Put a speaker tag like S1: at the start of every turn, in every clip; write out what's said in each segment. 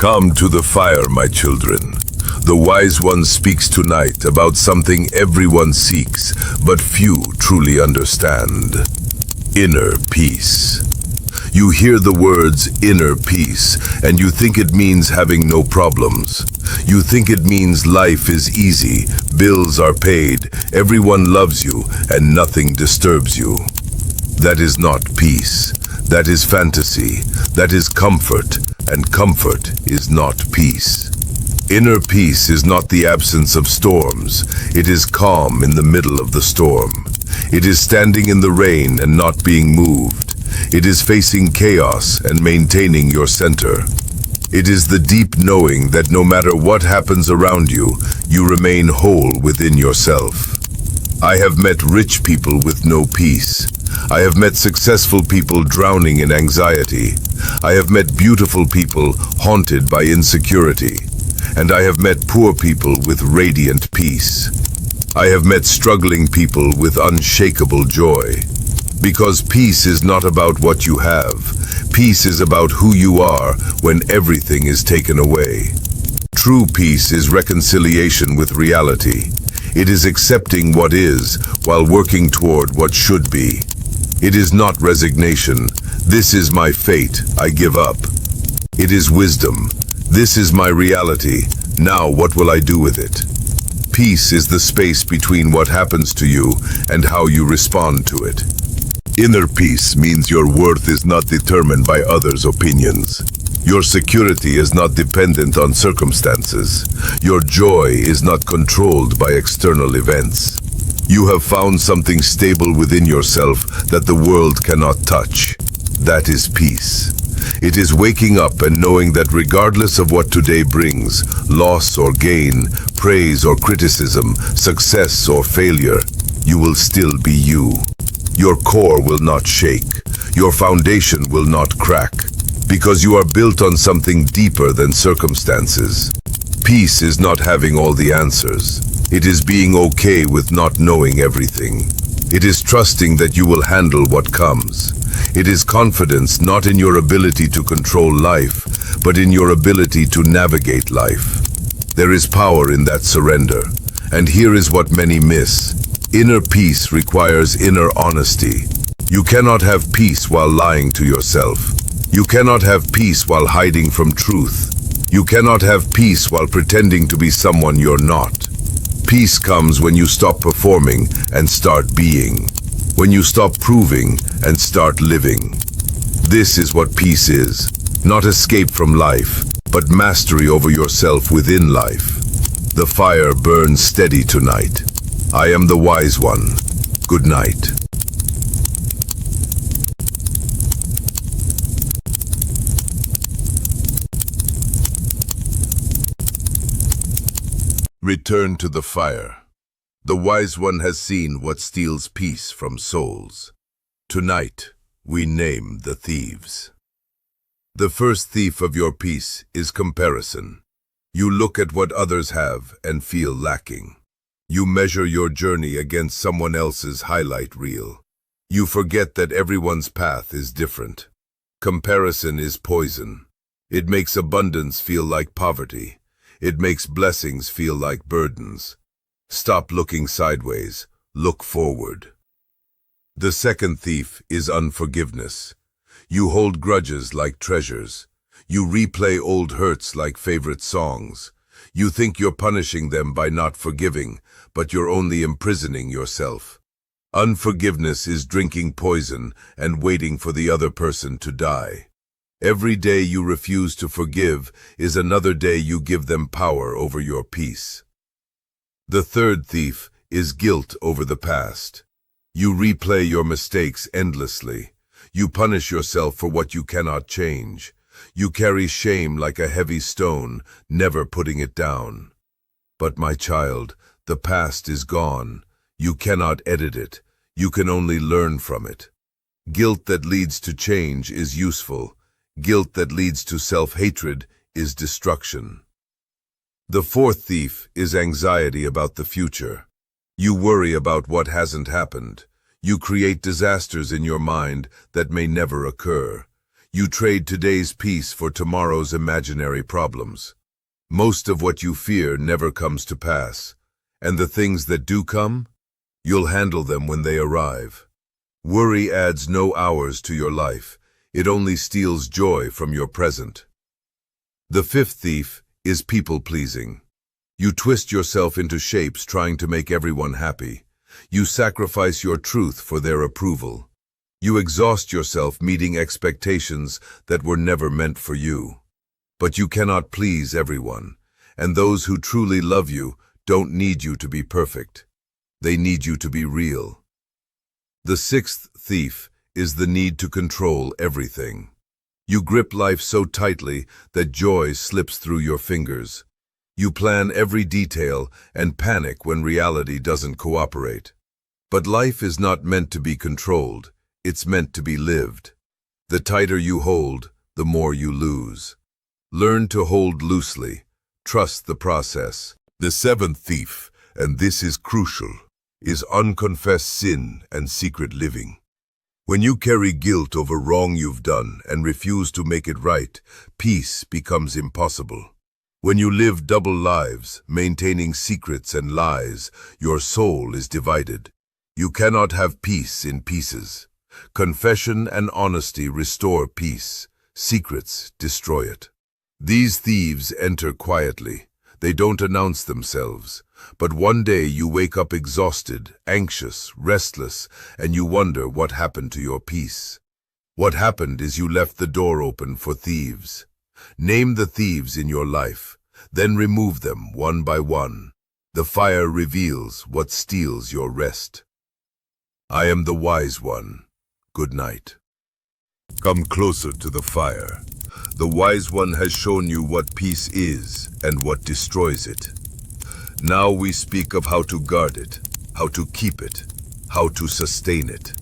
S1: Come to the fire, my children. The wise one speaks tonight about something everyone seeks, but few truly understand. Inner peace. You hear the words inner peace, and you think it means having no problems. You think it means life is easy, bills are paid, everyone loves you, and nothing disturbs you. That is not peace. That is fantasy. That is comfort, and comfort is not peace. Inner peace is not the absence of storms. It is calm in the middle of the storm. It is standing in the rain and not being moved. It is facing chaos and maintaining your center. It is the deep knowing that no matter what happens around you, you remain whole within yourself. I have met rich people with no peace. I have met successful people drowning in anxiety. I have met beautiful people haunted by insecurity. And I have met poor people with radiant peace. I have met struggling people with unshakable joy. Because peace is not about what you have. Peace is about who you are when everything is taken away. True peace is reconciliation with reality. It is accepting what is while working toward what should be. It is not resignation. This is my fate, I give up. It is wisdom. This is my reality. Now what will I do with it? Peace is the space between what happens to you and how you respond to it. Inner peace means your worth is not determined by others' opinions. Your security is not dependent on circumstances. Your joy is not controlled by external events. You have found something stable within yourself that the world cannot touch. That is peace. It is waking up and knowing that regardless of what today brings, loss or gain, praise or criticism, success or failure, you will still be you. Your core will not shake. Your foundation will not crack. Because you are built on something deeper than circumstances. Peace is not having all the answers. It is being okay with not knowing everything. It is trusting that you will handle what comes. It is confidence not in your ability to control life, but in your ability to navigate life. There is power in that surrender. And here is what many miss. Inner peace requires inner honesty. You cannot have peace while lying to yourself. You cannot have peace while hiding from truth. You cannot have peace while pretending to be someone you're not. Peace comes when you stop performing and start being. When you stop proving and start living. This is what peace is. Not escape from life, but mastery over yourself within life. The fire burns steady tonight. I am the wise one. Good night. Return to the fire. The wise one has seen what steals peace from souls. Tonight, we name the thieves. The first thief of your peace is comparison. You look at what others have and feel lacking. You measure your journey against someone else's highlight reel. You forget that everyone's path is different. Comparison is poison. It makes abundance feel like poverty. It makes blessings feel like burdens. Stop looking sideways. Look forward. The second thief is unforgiveness. You hold grudges like treasures. You replay old hurts like favorite songs. You think you're punishing them by not forgiving, but you're only imprisoning yourself. Unforgiveness is drinking poison and waiting for the other person to die. Every day you refuse to forgive is another day you give them power over your peace. The third thief is guilt over the past. You replay your mistakes endlessly. You punish yourself for what you cannot change. You carry shame like a heavy stone, never putting it down. But my child, the past is gone. You cannot edit it. You can only learn from it. Guilt that leads to change is useful. Guilt that leads to self-hatred is destruction. The fourth thief is anxiety about the future. You worry about what hasn't happened. You create disasters in your mind that may never occur. You trade today's peace for tomorrow's imaginary problems. Most of what you fear never comes to pass, and the things that do come, you'll handle them when they arrive. Worry adds no hours to your life. It only steals joy from your present. The fifth thief is people-pleasing. You twist yourself into shapes trying to make everyone happy. You sacrifice your truth for their approval. You exhaust yourself meeting expectations that were never meant for you. But you cannot please everyone, and those who truly love you don't need you to be perfect. They need you to be real. The sixth thief is the need to control everything. You grip life so tightly that joy slips through your fingers. You plan every detail and panic when reality doesn't cooperate. But life is not meant to be controlled. It's meant to be lived. The tighter you hold, the more you lose. Learn to hold loosely. Trust the process. The seventh thief, and this is crucial, is unconfessed sin and secret living. When you carry guilt over wrong you've done and refuse to make it right, peace becomes impossible. When you live double lives, maintaining secrets and lies, your soul is divided. You cannot have peace in pieces. Confession and honesty restore peace. Secrets destroy it. These thieves enter quietly. They don't announce themselves. But one day you wake up exhausted, anxious, restless, and you wonder what happened to your peace. What happened is you left the door open for thieves. Name the thieves in your life, then remove them one by one. The fire reveals what steals your rest. I am the wise one. Good night. Come closer to the fire. The wise one has shown you what peace is and what destroys it. Now we speak of how to guard it, how to keep it, how to sustain it.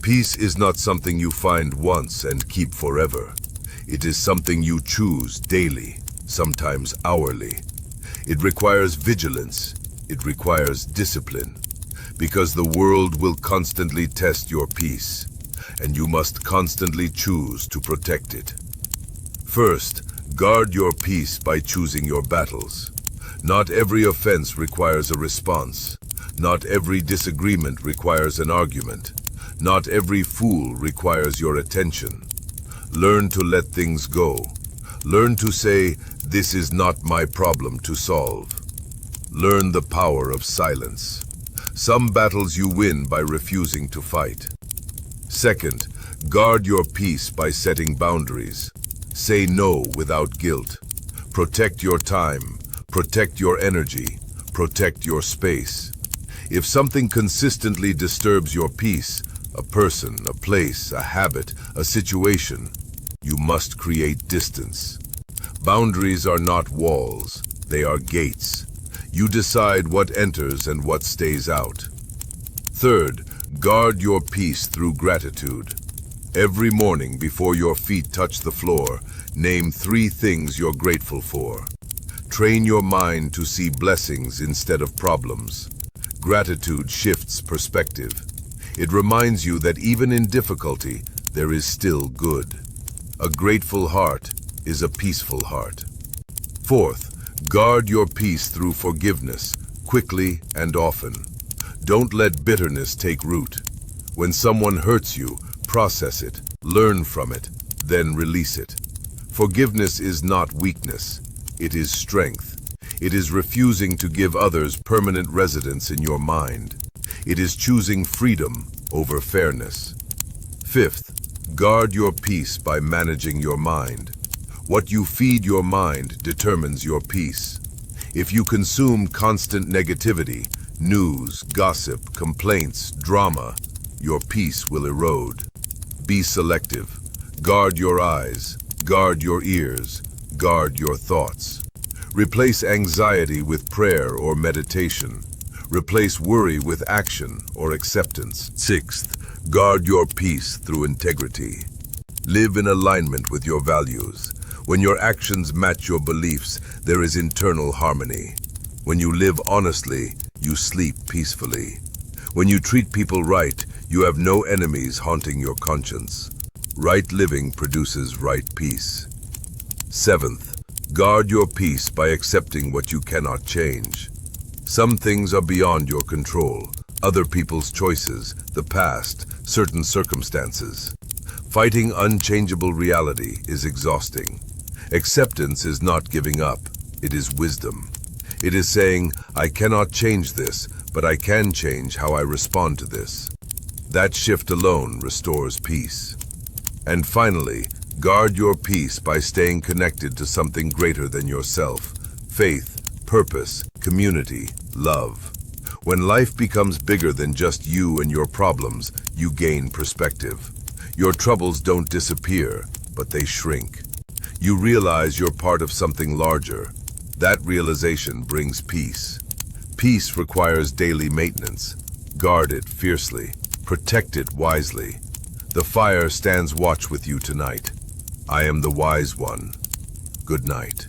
S1: Peace is not something you find once and keep forever. It is something you choose daily, sometimes hourly. It requires vigilance. It requires discipline. Because the world will constantly test your peace, and you must constantly choose to protect it. First, guard your peace by choosing your battles. Not every offense requires a response. Not every disagreement requires an argument. Not every fool requires your attention. Learn to let things go. Learn to say, "This is not my problem to solve." Learn the power of silence. Some battles you win by refusing to fight. Second, guard your peace by setting boundaries. Say no without guilt. Protect your time. Protect your energy. Protect your space. If something consistently disturbs your peace, a person, a place, a habit, a situation, you must create distance. Boundaries are not walls, they are gates. You decide what enters and what stays out. Third, guard your peace through gratitude. Every morning before your feet touch the floor, name 3 things you're grateful for. Train your mind to see blessings instead of problems. Gratitude shifts perspective. It reminds you that even in difficulty, there is still good. A grateful heart is a peaceful heart. Fourth, guard your peace through forgiveness, quickly and often. Don't let bitterness take root. When someone hurts you, process it, learn from it, then release it. Forgiveness is not weakness, it is strength. It is refusing to give others permanent residence in your mind. It is choosing freedom over fairness. Fifth, guard your peace by managing your mind. What you feed your mind determines your peace. If you consume constant negativity, news, gossip, complaints, drama, your peace will erode. Be selective. Guard your eyes, guard your ears, guard your thoughts. Replace anxiety with prayer or meditation. Replace worry with action or acceptance. Sixth, guard your peace through integrity. Live in alignment with your values. When your actions match your beliefs, there is internal harmony. When you live honestly, you sleep peacefully. When you treat people right, you have no enemies haunting your conscience. Right living produces right peace. Seventh, guard your peace by accepting what you cannot change. Some things are beyond your control, other people's choices, the past, certain circumstances. Fighting unchangeable reality is exhausting. Acceptance is not giving up, it is wisdom. It is saying, I cannot change this, but I can change how I respond to this. That shift alone restores peace. And finally, guard your peace by staying connected to something greater than yourself. Faith, purpose, community, love. When life becomes bigger than just you and your problems, you gain perspective. Your troubles don't disappear, but they shrink. You realize you're part of something larger. That realization brings peace. Peace requires daily maintenance. Guard it fiercely. Protect it wisely. The fire stands watch with you tonight. I am the wise one. Good night.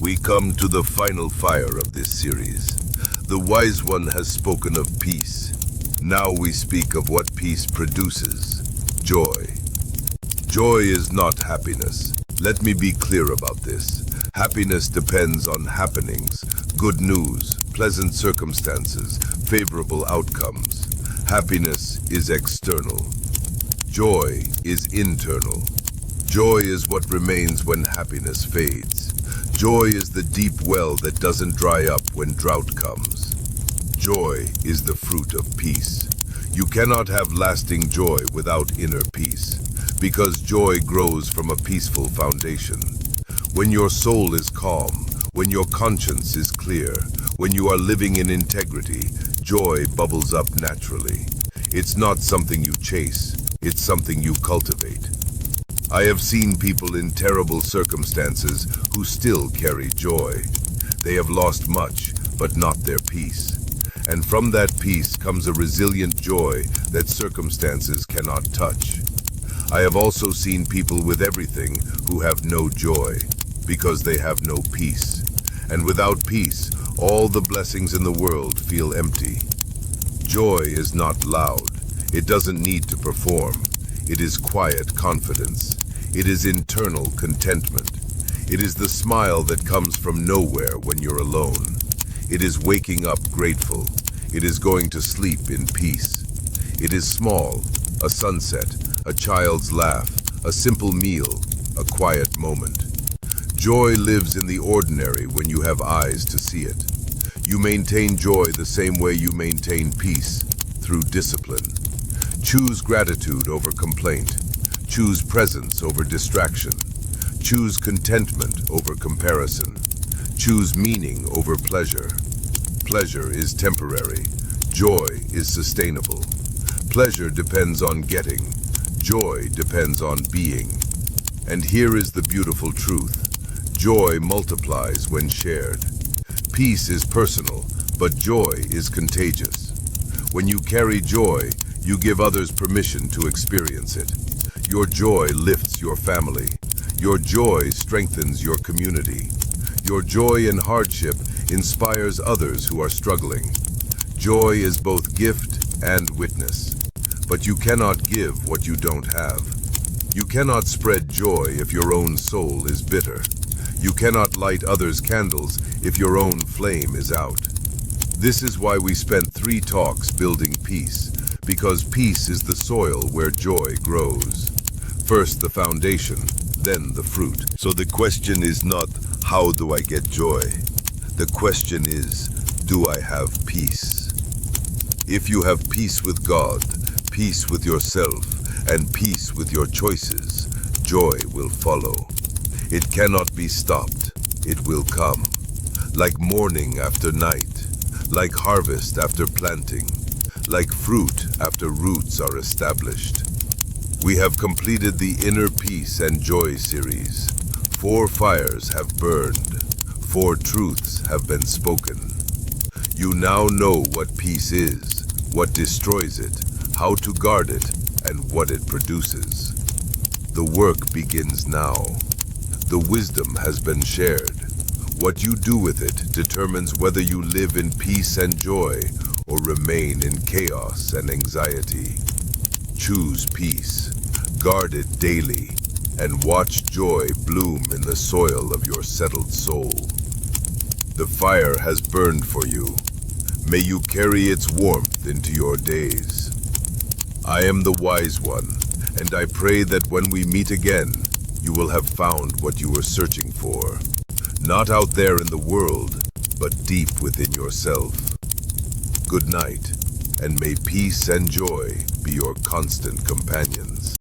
S1: We come to the final fire of this series. The wise one has spoken of peace. Now we speak of what peace produces. Joy. Joy is not happiness. Let me be clear about this. Happiness depends on happenings, good news, pleasant circumstances, favorable outcomes. Happiness is external. Joy is internal. Joy is what remains when happiness fades. Joy is the deep well that doesn't dry up when drought comes. Joy is the fruit of peace. You cannot have lasting joy without inner peace, because joy grows from a peaceful foundation. When your soul is calm, when your conscience is clear, when you are living in integrity, joy bubbles up naturally. It's not something you chase, it's something you cultivate. I have seen people in terrible circumstances who still carry joy. They have lost much, but not their peace. And from that peace comes a resilient joy that circumstances cannot touch. I have also seen people with everything who have no joy, because they have no peace. And without peace, all the blessings in the world feel empty. Joy is not loud. It doesn't need to perform. It is quiet confidence. It is internal contentment. It is the smile that comes from nowhere when you're alone. It is waking up grateful. It is going to sleep in peace. It is small, a sunset, a child's laugh, a simple meal, a quiet moment. Joy lives in the ordinary when you have eyes to see it. You maintain joy the same way you maintain peace, through discipline. Choose gratitude over complaint. Choose presence over distraction. Choose contentment over comparison. Choose meaning over pleasure. Pleasure is temporary. Joy is sustainable. Pleasure depends on getting. Joy depends on being. And here is the beautiful truth. Joy multiplies when shared. Peace is personal, but joy is contagious. When you carry joy, you give others permission to experience it. Your joy lifts your family. Your joy strengthens your community. Your joy in hardship inspires others who are struggling. Joy is both gift and witness. But you cannot give what you don't have. You cannot spread joy if your own soul is bitter. You cannot light others' candles if your own flame is out. This is why we spent 3 talks building peace, because peace is the soil where joy grows. First the foundation, then the fruit. So the question is not, how do I get joy? The question is, do I have peace? If you have peace with God, peace with yourself, and peace with your choices, joy will follow. It cannot be stopped. It will come. Like morning after night, like harvest after planting, like fruit after roots are established. We have completed the Inner Peace and Joy series. 4 fires have burned. 4 truths have been spoken. You now know what peace is, what destroys it, how to guard it, and what it produces. The work begins now. The wisdom has been shared. What you do with it determines whether you live in peace and joy, or remain in chaos and anxiety. Choose peace, guard it daily, and watch joy bloom in the soil of your settled soul. The fire has burned for you. May you carry its warmth into your days. I am the wise one, and I pray that when we meet again, you will have found what you were searching for. Not out there in the world, but deep within yourself. Good night, and may peace and joy be your constant companions.